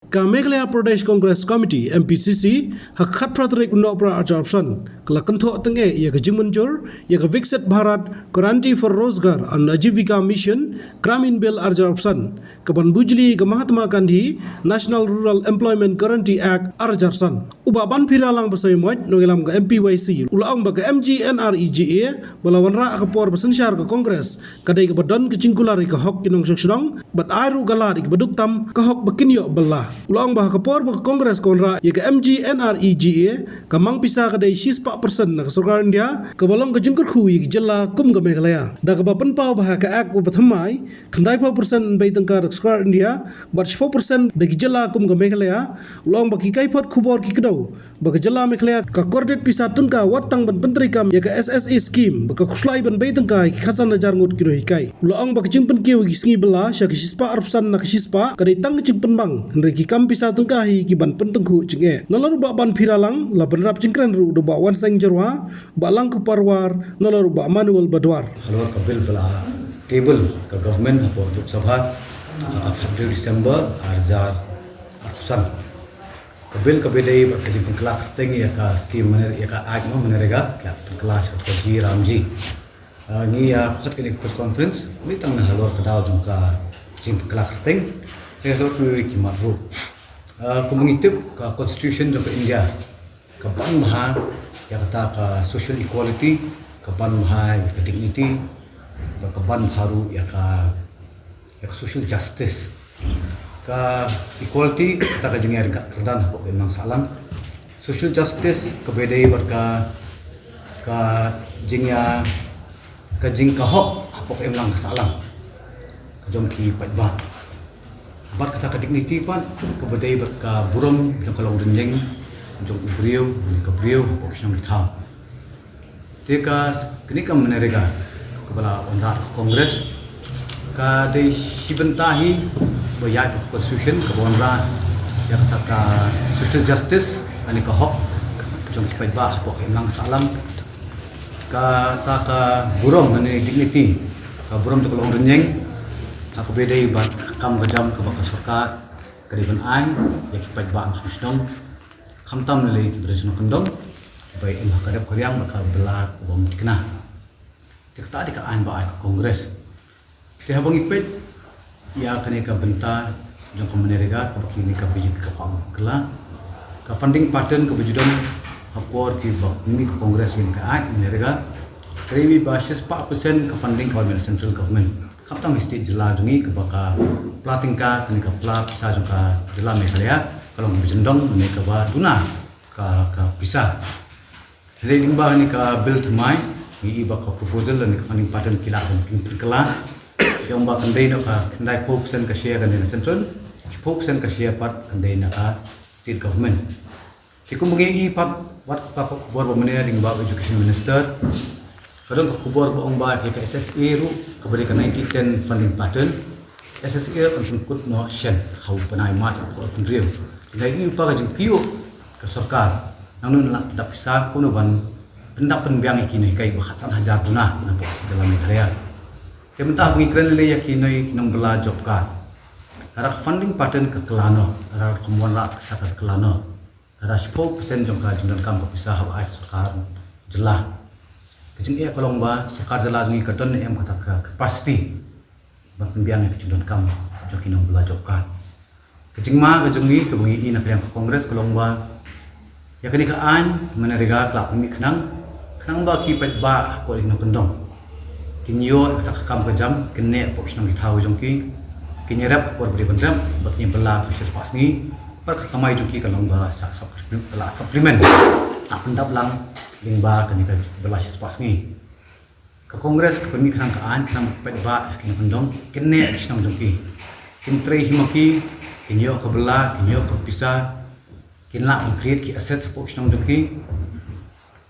Ka Meghalaya Pradesh Congress Committee MPCC hakhat pratrik unok pra ajabsan kala kantho tenge ya ka jingmanjur ya ka Viksit Bharat Guarantee for Rozgar and Ajivika Mission Gramin Bill arjabsan kaban bujli ka Mahatma Gandhi National Rural Employment Guarantee Act arjarsan uba ban piralang basay moit nongelam ka MPYC ulaang ba ka MGNREGA balawan ra ka por basensyar ka Congress kadai ka badan ka jingkulari ka hok kinong saksunong bat airu galari ka baduktam ka hok bakinyo bala ulang bah kapor ba Kongres konra ya ka MGNREGA kamang pisa kadai 6% na sarkar India kabalong ka jungkur khu ya jalla kum ka Meghalaya da ka bapan pau bah ka act ba thamai khandai 4% bai tangka sarkar India bat 4% da ki jalla kum ka Meghalaya ulang ba ki kai phot khubor ki kdau ba ka jalla Meghalaya ka kordet pisa tangka watang ban pentri kam ya ka SSA scheme ba ka khuslai ban bai tangka ki khasan najar ngut kino hikai ulang ba ka jingpen kiu ki sngi bala sya ki 6% na ka 6% kadai tang jingpen bang ki kam pisa tengkahi ki ban pentengku jenge nalaru ba ban piralang la benrap jingkran ru do ba wan sang jerwa ba lang ku parwar nalaru ba manual badwar halor ka bil bala table ka government hapo duk sabha 1 December arzar arsan ka bil ka bedai ba ka jingkun kelak tengi ya ka scheme mener ya ka act no menerega ya kelas ka ji ramji ni ya khat ke press conference ni tang na halor ka daw jong ka jingkun kelak teng Hello to Kimaru. Komunitif ka Constitution of India. Kaban maha ya kata ka social equality, kaban maha ya ka dignity, kaban haru ya ka social justice. Ka equality kata ka jengir ka kerdan hapok emang salam. Social justice kabedai berka ka jengya ka jeng kahok hapok emang salam. Kajong ki pajba. Bar kata ka dignity pan kabadai berka buram jong kalau renjeng jong brio ka brio pok syang thau teka kini kam menerega kebala onra kongres ka dei sibentahi bayat constitution ka onra ya kata ka social justice ani ka hok jong sipai ba pok emang salam ka ka buram ani dignity ka buram jong kalau renjeng aku bedai bat kam gajam ke bakal sarkar kariban ai ya kipat bang susdong khamtam le ki bresno kendong bai em hakadap karyang bakal belak bom dikna tikta di ka an ba ke kongres te habang ipet ya kane ka benta jong kemenerega ke kini ka biji ka pam kala ka funding pattern ke bujudon hapor ki bak ni ke kongres ini ka ai menerega krewi ba 6% ke funding government central government kaptang state jela dungi ke baka platingka kini ke pla pisa juga jela Meghalaya kalau berjendong ni ke ba tuna ka pisa jadi limba ni ka bill thamai ni iba ka proposal ni ka funding pattern kila dan kela yang ba kendai no ka kendai 4% ka share kan central 4% ka share part kendai na ka state government tikum bengi pat wat ka kubor ba menea ding ba education minister kadang kubur ko ang ba ke SSA ru kabari ka 90-10 funding pattern SSA kan kut no shen hau panai mas ko kun riu dai ni pa ka jing kiu ka sarkar nang nun la da pisa kuno ban pendak penbiang ikini kai ba khasan hajar guna na pos dalam Meghalaya kementah pengikran le yakinai kinong bela job card ara funding pattern ke kelano ara kemuan la sakar kelano ara 10% jong ka jingdan kam ka pisa hau ai sarkar jelah kecing ia kolong ba sarkar jela jungi kadon em kata ka capacity ba pembiang ke judon kam jokinong bela job kan kecing ma ke jungi ke bengi ina yang kongres kolong ba ya kini ka an menerega klak mi khnang ba ki pet ba ko ing pendong kinyo kata kam ka jam kene pok snong ki thau jongki kinyerap por beri bendam baknya bela proses pasni par kamai jongki kolong ba sak supplement pendap lang lingba kenika berlasis pasngi ke kongres ke pemikiran ke an kenang kipet ba kini pendong kene kisnong jongki kintre himaki kinyo ke bela kinyo ke pisa kinla create ki asset support kisnong jongki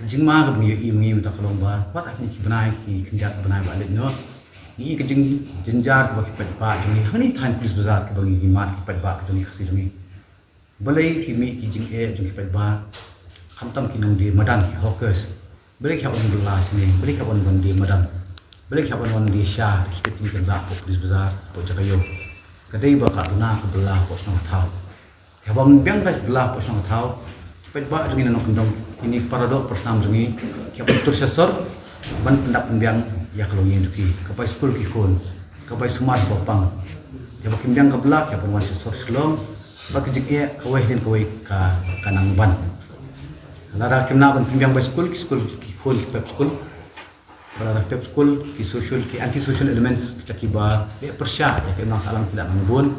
kejing ma ke bunyi mengi minta kolong ba wat akhirnya ki benai ki kenjat benai balik no ni kejing jenjar ba kipet ba jongi hani time police bazar ke bangi himat kipet ba jongi khasi jongi balai kimi kijing jongi kipet ba khamtam kinong di madan ki hawkers beli khaban belas ni beli khaban di madan beli khaban di sha ki keting kerja ko police bazar ko jakayo kadai ba ka na ka belah ko snong thau Ya bang biang kas belah posong tahu. Cepet ba jungi nanong kendong ini paradok persam jungi. Kya betul sesor ban pendak biang ya kalau yin duki. Kapai school kikun. Kapai smart bopang. Ya bakim biang ka belah ya pun sesor selong. Bagi jik kawai din kawai ka kanang ban. Lara kimna ban biang ba school kikun pep school. Lara pep school ki social ki anti social elements cakiba persya ya kimna salam tidak nanggun.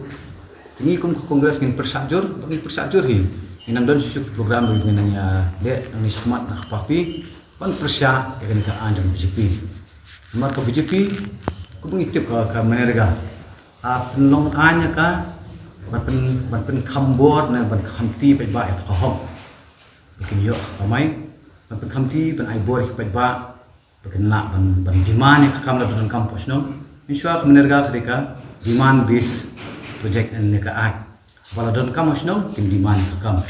Ini kongres ngin persajur, bagi persajur hi. Inam dan susu program bagi nanya dek nang ismat nak papi, pan persya ya kan ka anjang BJP. Namar ka BJP, ku mengitip ka menerga. Penlong anya ka ban kambor na ban khamti pe ba et kahom. Bikin yo ramai ban khamti ban ai bor pe ba bikin nak ban diman ka kam la dan kampus no. Insya menerga ketika demand base project ini ke ai. Kalau don kam asno tim demand kam.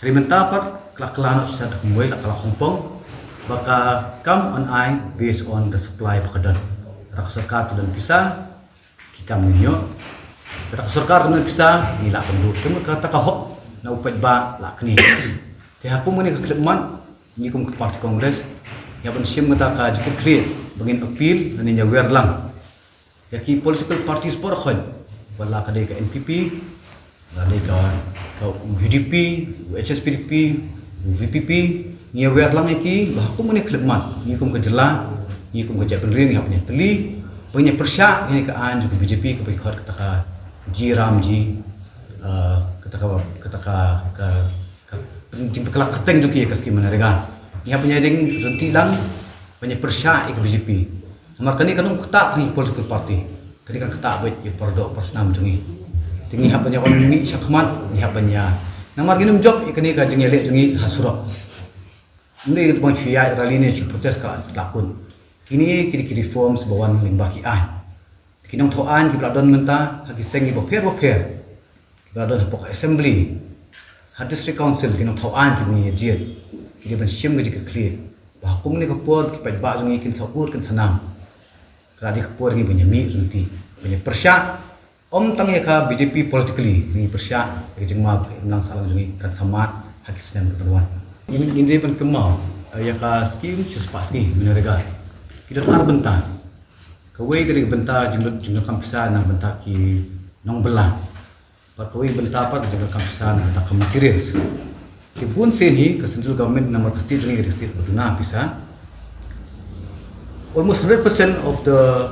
Rimenta par kelak-kelak sa kumway la kala kompong baka kam on ai based on the supply pakadon. Rak sarkar dan bisa kikam ninyo. Rak sarkar dan bisa nila penduk. Kemo kata ka hok na upet ba la kni. Te hapu mo ni kakleman ni kum ke parti kongres ya ban sim mata ka jikit clear bangin appeal dan nya wer lang. Ya ki political parties por khol wala kadai ka NPP, kadai ka UDP, HSPDP, VPP, ni aware lang iki bahaku muni kleman, ni kum kejela, ni kum kejapan ring hapnya teli, banyak persya ini ka an juga BJP ka baikor kata ka Jiramji, kata ka jimpe kelak keteng juga ya kaski menaregan. Ni hapnya ding renti lang banyak persya ik BJP. Amar kani kanung ketak ni political party. Ketika ketak baik ya perdok persnam jungi tinggi hapanya orang ini syakmat ni hapanya namar ginum job ikani ka jungi lek jungi hasura ini itu bang syia rally ni protes ka lakun kini kiri reforms bawan limbah ki an kinong thoan ki bladon menta hagi sengi boper bladon pok assembly district council kinong thoan ki ni jiet kini ban sim ga jik clear bahakum ni ka por ki pa jungi kin sabur kan sanam kadi kapur ni banyak mi runti banyak persya tangnya ka BJP politically ni persya jengma menang salam jungi kan samat hak Islam berperuan ini ban kemau ya ka skim suspaski menerga kita ar benta kawai gadi benta jumlah kampisa nang benta ki nong belah kawai benta apa jumlah kampisa nang benta ka materials ki pun seni ke central government nomor state jungi di state berduna bisa almost 100% of the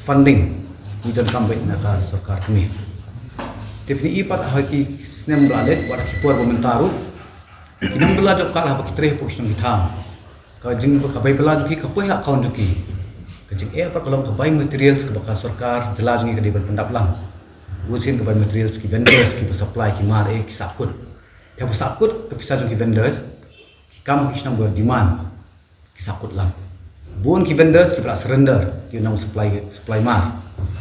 funding we don't come back naka sarkar kami. Tapi ipat haki snem blalet war kipor bomentaru. Kinang bela jok kalah baki treh pokis nang hitam. Ka jing ka bai bela juki ka poi account juki. Ka jing apa kalau ka bai materials ka baka sarkar jela jungi ka di pendap lang. Usin ka bai materials ki vendors ki supply ki mar ki sakut. Ya sakut ka pisa jungi vendors ki kam ki nang ber demand ki sakut lang. Bun ki vendors ki pula surrender ki nang supply mar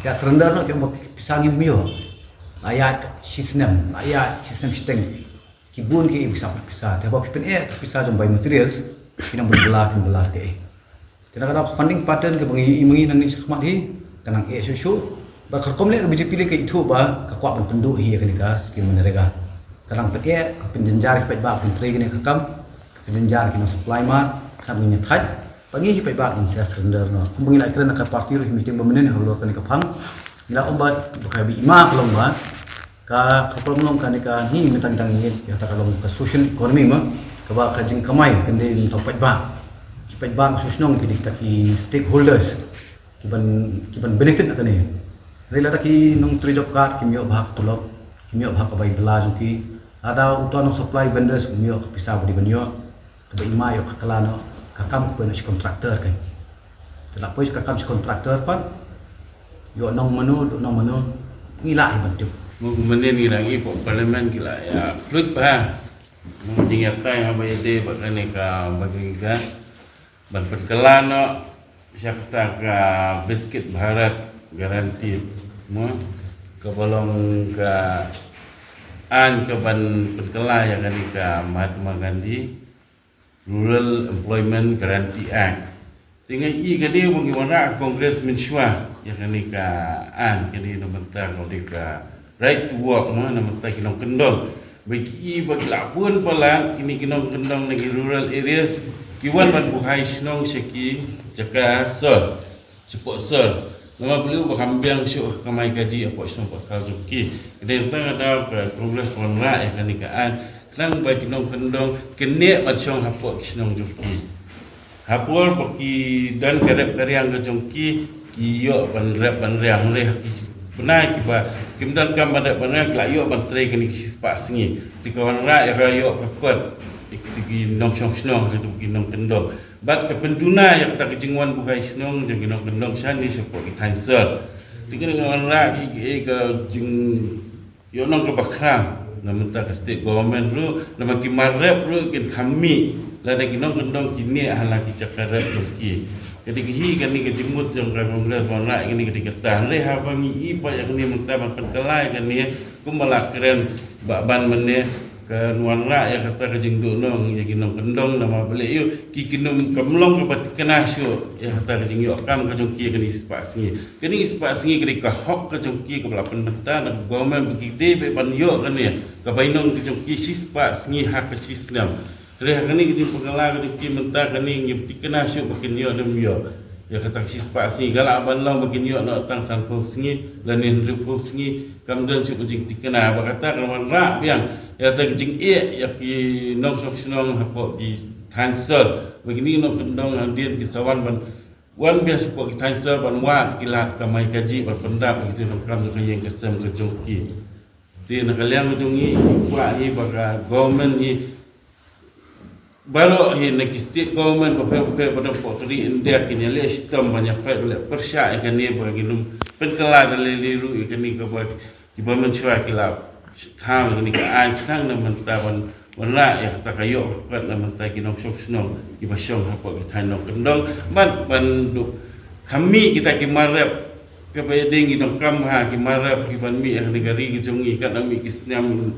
ya surrender no ki pisang im mio ayat sistem sistem ki bun ki bisa tapi pen bisa jom buy materials ki nang belah ke kadang-kadang funding pattern ke mengi nang ni khmat hi kanang susu ba kharkom le BJP le ke itu ba ka kwa penduk hi kan gas ki menerega kadang pen penjenjar ki ba pen tre ni kakam penjenjar ki no supply mar kami nyathaj pangi hi ba in surrender no kumbungi la kena ka parti ro meeting bamenen halo kan ka phang ila omba bukai bi ima kolong ba ka problem kan ka hi mitang ni ya ta kalong ka social economy ma ka ba ka jing kamai kan de to ba ki ba social nong ki ki stakeholders ki ban benefit na ni rela ta ki nong tri job card ki mio bhag tulok ki mio bhag ka bai bela ju ki ada uton supply vendors mio ka pisa budi banyo ka ba ima yo ka kala no kakam pun si kontraktor kan. Telah pun kakam si kontraktor pan. Yo nong menu ngila iban tu. Mungkin ni lagi parlimen gila ya. Flut bah. Mungkin yang apa ide bakane ka bagi ka ban perkelano siapa ka biskuit Bharat garanti mo kebolong ka an ke ban perkela yang kan ka Mahatma Gandhi Rural Employment Guarantee Act. Tinggal kadi bagaimana Kongres Mensyuah yang kini ka an kini nak bentar kau dika right to work mana nak bentar kinong kendol bagi lapun pala kini kinong kendong nagi rural areas kiwan ban buhay snong syaki jaka sol support sol nama beliau berhambiang syuh kamai kaji apa snong bakal juki kedai tang ada progress konra ya kanikaan nang bagi kinong kendong kene macong hapo snong juki hapol paki dan kerep karyang ke jongki kiyo ban reang leh benar kiba kimdan kam pada benar layo ban tre kini sispa singi tikawan ra ya rayo pakot ikti nong song snong itu kinong kendong bat kepentuna yang tak kejingwan bukai snong jeng kinong kendong sani sepo itanser tikawan ra ke jing yo nong ke bakram namun tak state government ru nama kimarep ru kin kami lada kinong kendong kini halaki cakara joki ketika hi kani kejemut yang Kongres mana ini ketika tahle habangi ipa yang ni mentaban penkelai kani kumala keren bakban mene ke nuanra ya kata kejingdu nong ya kinong kendong nama beli yu ki kinong kamlong ke batik kenasyo ya kata kejing yu kam kejongki kani spasi kani kahok kejongki ke belapan bentar dan government begide be ban yo kani ke bainong kejongki spasi hak sistem Reh kani kita pengalah kita mentah kani nyepti kena syuk bakin yo dem yo. Ya kata spasi galak ban long bakin yo nak tang san po singi dan ni hendrik po singi kamdan syuk jing tikena ba kata kan ra biang ya tang jing ya ki nong sok sinong hapo di tansel begini nong kendong andian ki sawan ban wan bias po ki tansel ban wa kilat kamai kaji ban pendap begitu nong kam ke yang kesem ke jongki. Ti nak kalian jongi wa ni baga government ni baru ini state government beberapa pada pokri India kini le sistem banyak persya ikan ni bagi num penkelah dari liru ikan ni kebuat di government syua kilap tham ini kean sang nama taban warna ya kata kayu kat nama tay kinong sok senong di basyong apa kita nong kendong ban kami kita kimarap kepading idong kamha kimarap kiban mi yang negari kijungi kat nami kisnyam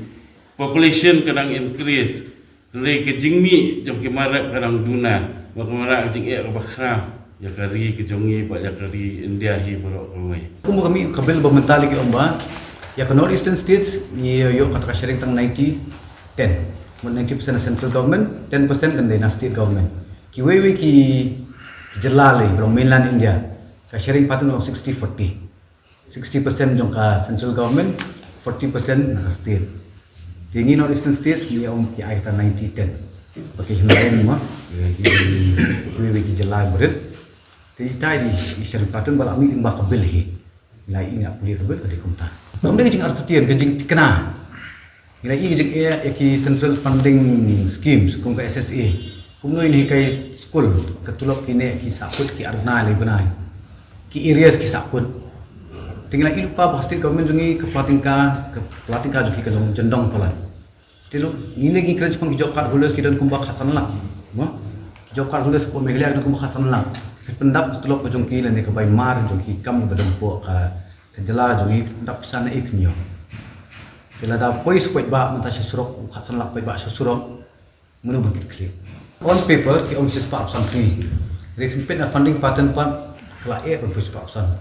population kadang increase le ke jingmi jom ke marak kadang duna bakmara jing ke bakra ya kari ke jongi ba ya kari India hi borok koi kami kabel bementali ke omba ya ke North Eastern States ni yo kata sharing tang 90 90% central government 10% kan dana state government ki wewe ki jelale from mainland India ka sharing patun 60-40 60% jong ka central government 40% na state Tinggi North Eastern States dia ki ayat 90-10. Pakai himlayan mah, ki jelai berat. Tapi tadi di syarikat patun balak mi imbak kabel he. Lai ingat boleh kabel pada kumta. Kamu dah jeng artian jeng kena. Lai jeng ki central funding schemes kum ke SSA. Kum ini kai school ketulok kini ki sakut ki arna lai benai. Ki areas ki sakut. Tinggal itu pa pasti government jungi ke pelatingka jungi ke jendong pala. Tilo ini lagi kerja pun hijau kart hulus kita kumbak hasan lah. Hijau kart hulus pun Meghalaya kita kumbak hasan lah. Pendap tulok ke jungi dan ke Baimar jungi kam berdempo ke jela jungi pendap sana iknyo. Tila dah pois poit ba mentah surok hasan lah poit ba surok menu bukit klik. On paper ki om sispa sanksi. Refipet funding pattern pan kala berpus paksan.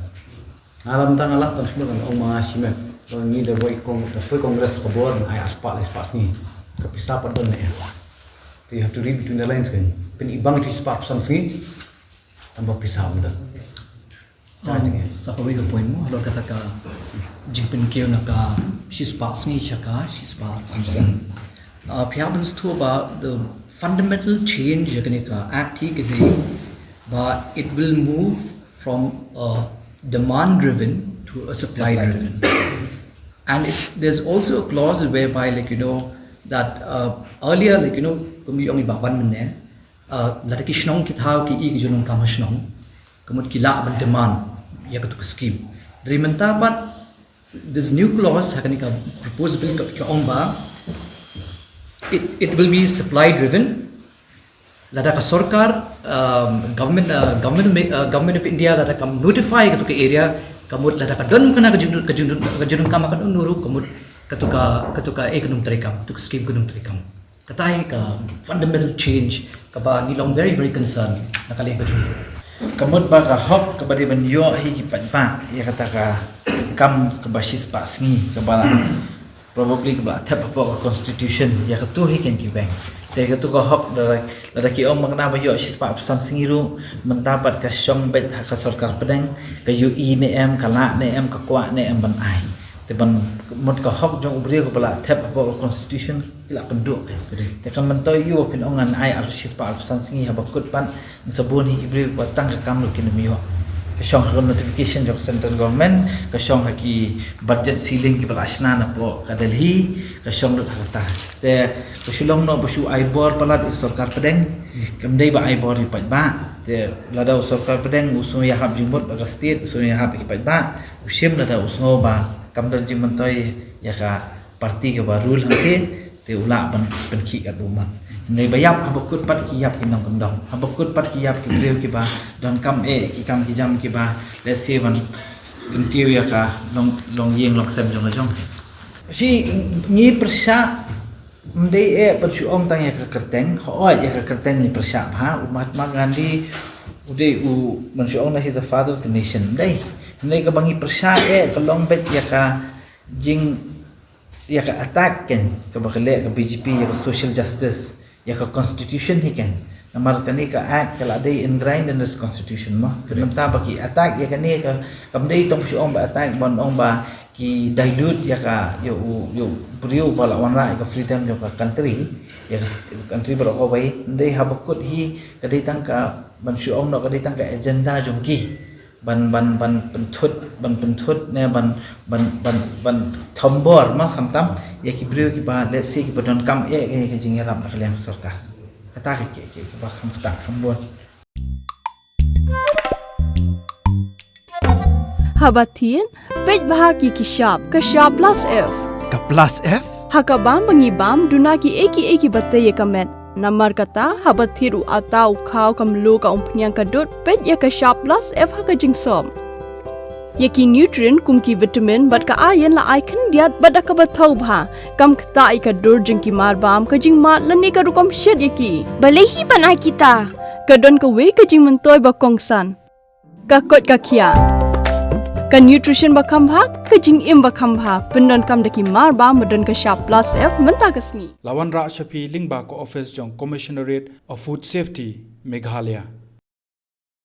Alam tang alat semua kan oma simet ni dah buat kongres kabur ai aspak lespas ni kepisah pada ni so you have to read between the lines kan pen ibang tu spak sanksi tambah pisah mudah sa pawai ka point mo lo kata ka jingpen kyo na ka spak ni chaka spak samsung happens to about the fundamental change yakni ka act hi gede but it will move from demand driven to a supply driven and there's also a clause whereby that earlier kung yung ibaban mene lataki shnong kithaw ki ig junong kam shnong kamut kila ban demand ya katu scheme rimenta but this new clause hakani ka proposed bill ka ongba it will be supply driven lada ka sarkar government of India lada kam notify katu ke area kamut lada ka don kana kajunun kam kan nuru kamut katuka economic trekam to scheme kunum trekam katai ka fundamental change ka ba nilong very concerned nakali ka jun kamut ba ka hop ka badi ban yo hi ki pa ya kata ka kam ka basis pas ni ka bala probably ke bla tap apa constitution ya ketu hiken ki bank te ketu ko hok da ki om mangna ba yo shispa sam singiru mendapat ka syong bet ka sarkar pedang ka UI ne em kala ne em ka kwa ne em ban ai te ban mot ka hok jong ubri ko bla tap apa constitution ila penduk te kan mentoy yu pin ongan ai ar shispa sam singi ha bakut pan sabun hi ibri ko tang ka kam lu kin mi yo Kasyong hakam notification jok central government, kasyong haki budget ceiling ki belasna na po ka Delhi, kasyong lut hakata. Te kasyulong no basu aibor palat sarkar pedeng, kamdai ba aibor di pajba. Te lada sarkar pedeng usung ya hab jimbot ba state, usung ya hab ki pajba, usim lada usung ba kamdar jimentoy ya ka parti ke barul hangke te ula ban ki kat rumah. Nei bayap habakut pat ki yap kinong kondong habakut pat ki yap ki breu ki ba dan kam ki kam ki jam ki ba let's say ban kentiu ya ka long yeng long sem jong jong si ni persya mdei persu om tang ya ka kerteng ho ya ka kerteng ni persya ha Mahatma Gandhi udai mensu om is the father of the nation dei ka bangi persya ka long bet ya ka jing ya ka attack ken ka bakale ka BJP ya ka social justice ya ka constitution hi kan namar kani ka act kala day ingrained in this constitution mo kenapa bagi attack ya kani ka kamdai tong si ong ba attack bon ong ba ki dilute ya ka yo brio bala wanra ka freedom yo ka country ya country bro ko bai dei habakut hi kadai tang ka ban si ong no kadai tang ka agenda jongki ban pentut ne ban thombor ma khamtam ya ki brio ki ba let's say ki badon kam ke jingerap na kalian sarkar kata ke ba kham ta khambon Habatin pej bahagi kishap kashap plus F Ka plus F? hakabam bangibam dunaki eki batte ye kamet Namar kata habat thiru atau kau kamlu ka umpnyang kadut pet ya ka sharp plus F ha ka jingsom. Yaki nutrient kum ki vitamin bat ka iron la ai kan diat bat ka bathau bha kam kta i ka dur jing ki mar bam ka jing mat lani ka rukom shed yaki. Balehi banai kita. Ka don ka we ka jing mentoy ba kongsan. Ka kot ka kia. Ka nutrition ba khambha ka jing im ba khambha pendon kam daki mar bam don ka sharp plus F menta ka sni. Lawan Ra Shafi Lingba ko office jong Commissionerate of Food Safety Meghalaya.